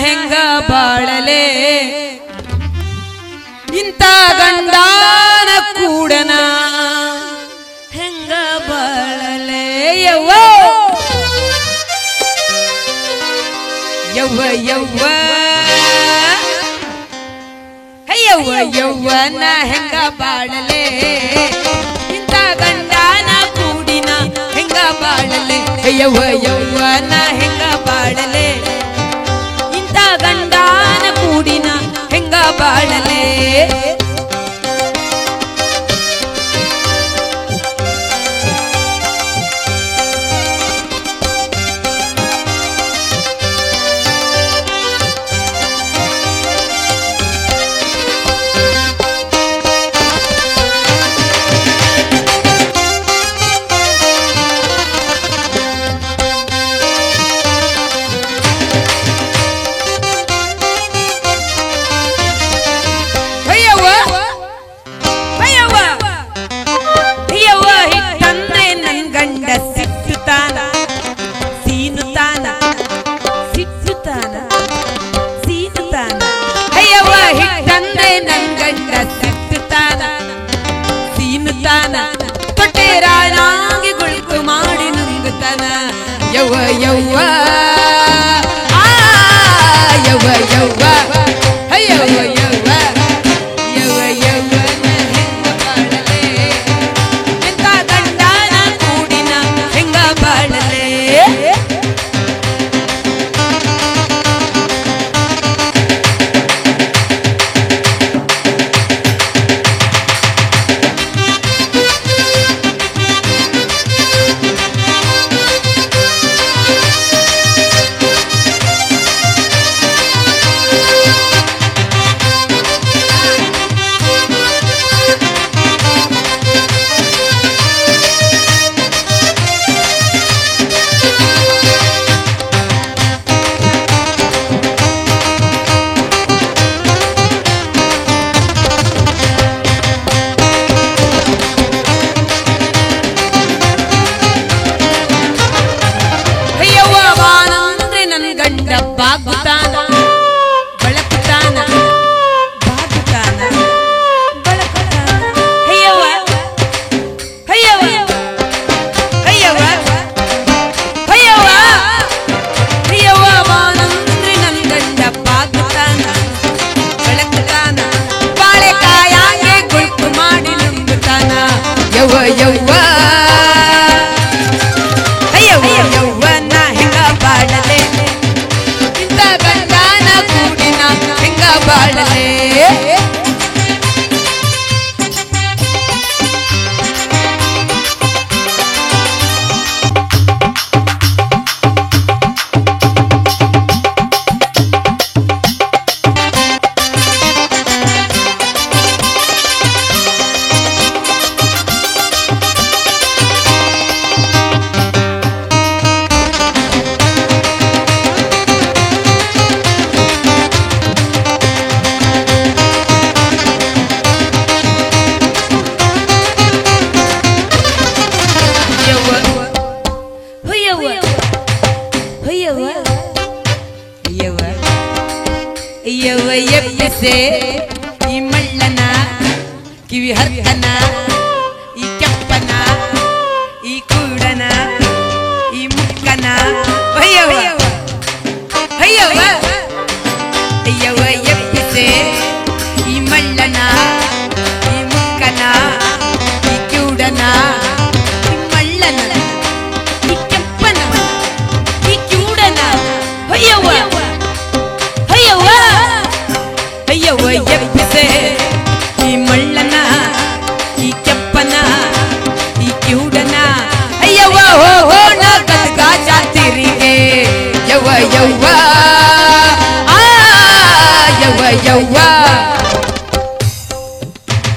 ಹೆಂಗ ಬಾಳಲೆ ಇಂತ ಗಂಡನ ಕೂಡನ ಹೆಂಗ ಬಾಳಲೆ ಯವ್ವ ಯವ್ವ ಯವ್ವ ಯವ್ವ ಯವ್ವ ನಾ ಹೆಂಗ ಬಾಳಲೆ ಇಂತ ಗಂಡನ ಕೂಡಿನ ಹೆಂಗ ಬಾಳಲೆ ಯವ್ವ ಯವ್ವ ನಾ ಹೆಂಗ ಬಾಳಲೆ ಇಂತ ಗಂಡನ ಕೂಡಿನ ಹೆಂಗ ಬಾಳಲೆ ಯವ್ವ ಯವ್ವ ಯವ್ವ ಯವ್ವ ಯವ್ವ ಯವ್ವ ಯವ್ವ ಯವ್ವ ಹೆಂಗ ಬಾಳಲೆ ಎಂತ ಗಂಡನ ಕೂಡಿನ ಹೆಂಗ ಬಾಳಲೆ ಬಾಗುತ್ತಾನ ಬಳಕುತ್ತಾನ ಬಾಗುತ್ತಾನ ಬಳಕುತ್ತಾನ ಹಯ್ಯವ್ವ ಹಯ್ಯವ್ವ ಹಯ್ಯವ್ವ ಹಯ್ಯವ್ವ ಹಯ್ಯವ್ವ ಬಾನಂದ್ರೆ ನನ್ ಗಂಡ ಬಾಗುತ್ತಾನ ಬಳಕುತ್ತಾನ ಬಾಳೆಕಾಯಾಂಗೆ ಗುಳ್ಕು ಮಾಡಿ ನುಂಗುತ್ತಾನ ಯವ್ವ ಯವ್ವ ಹಯ್ಯವ್ವ ಯವ್ವ ನಾ ಹೆಂಗ ಬಾಳಲೆ ಗಂಡನ ಕೂಡಿನ ಹೆಂಗ ಬಾಳಲೆ ಯವ್ವ ಎಬ್ಬಿಸೆ ಈ ಮಳ್ಳನ ಕಿವಿ ಹತ್ತನ ಈ ಕೆಪ್ಪನ ಈ ಕೂಡನ ಈ ಮುಕ್ಕನ ಅಯ್ಯವ್ವ ಅಯ್ಯವ್ವ ಅಯ್ಯವ್ವ ಎಬ್ಬಿಸೆ ಈ ಮಳ್ಳನ ಈ ಮುಕ್ಕನ ಈ ಕೂಡನ ಈ ಮಳ್ಳನ ಈ ಕೆಪ್ಪನ ಈ ಕೂಡನ ಅಯ್ಯವ್ವ ಅಯ್ಯವ್ವ ಅಯ್ಯವ್ವ ಎಬ್ಬಿಸೆ ಈ ಮಳ್ಳನ ಈ ಕೆಪ್ಪನ ಈ ಕಿವುಡನ ಅಯ್ಯವ್ವ ಹೋಗೋಣ ಗದ್ಗ ಜಾತಿರಿಗೆ ಯವ್ವ ಯವ್ವ ಯವ್ವ ಯವ್ವ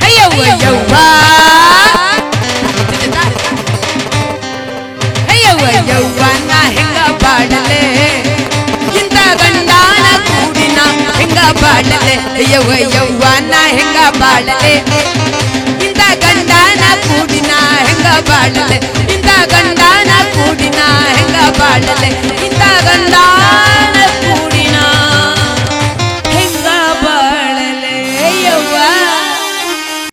ಅಯ್ಯವ್ವ ಯವ್ವ ಅಯ್ಯವ್ವ ಯವ್ವ ನಾ ಹೆಂಗ ಬಾಳಲೆ ಇಂತ ಗಂಡನ ಕೂಡಿನ ಹೆಂಗ ಬಾಳಲೆ ಯವ್ವ ಯವ್ವ ನಾ ಹೆಂಗ ಬಾಳಲೆ ಇಂತ ಗಂಡನ ಕೂಡಿನ ಹೆಂಗ ಬಾಳಲೆ